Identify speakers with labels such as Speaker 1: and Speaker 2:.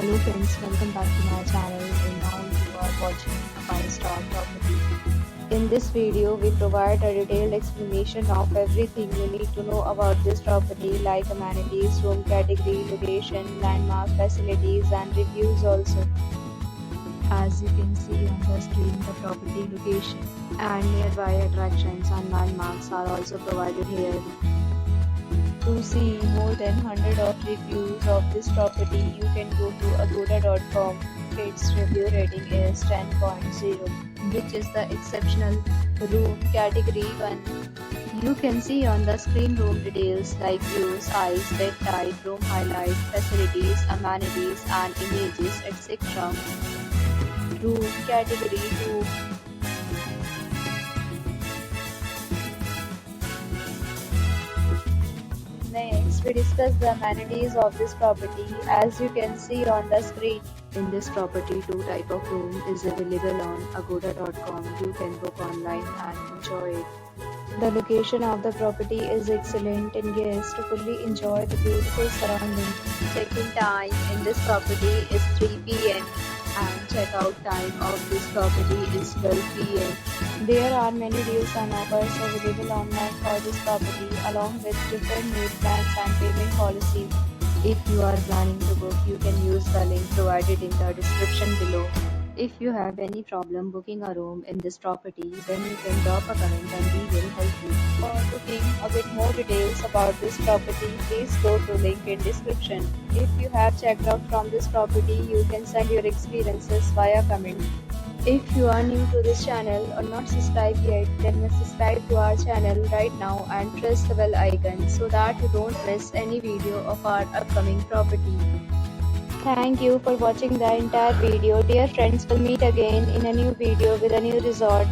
Speaker 1: Hello friends, welcome back to my channel and now you are watching a 5-star property. In this video, we provide a detailed explanation of everything you need to know about this property like amenities, room category, location, landmark facilities and reviews also. As you can see on the screen, the property location and nearby attractions and landmarks are also provided here. To see more than 100 of reviews of this property, you can go to agoda.com. Its review rating is 10.0, which is the exceptional room category 1. You can see on the screen room details like view, size, bed type, room highlight, facilities, amenities and images, etc. Room category 2. Next, we discuss the amenities of this property. As you can see on the screen, in this property, 2 type of room is available on agoda.com. You can book online and enjoy it. The location of the property is excellent and guests to fully enjoy the beautiful surroundings. Check-in time in this property is 3 p.m. and check-out time of this property is 12 p.m. There are many deals and offers available online for this property along with different rate plans and payment policies. If you are planning to book, you can use the link provided in the description below. If you have any problem booking a room in this property, then you can drop a comment and we will help you. For booking a bit more details about this property, please go to link in description. If you have checked out from this property, you can send your experiences via comment. If you are new to this channel or not subscribed yet, then subscribe to our channel right now and press the bell icon so that you don't miss any video of our upcoming property. Thank you for watching the entire video. Dear friends, we'll meet again in a new video with a new resort.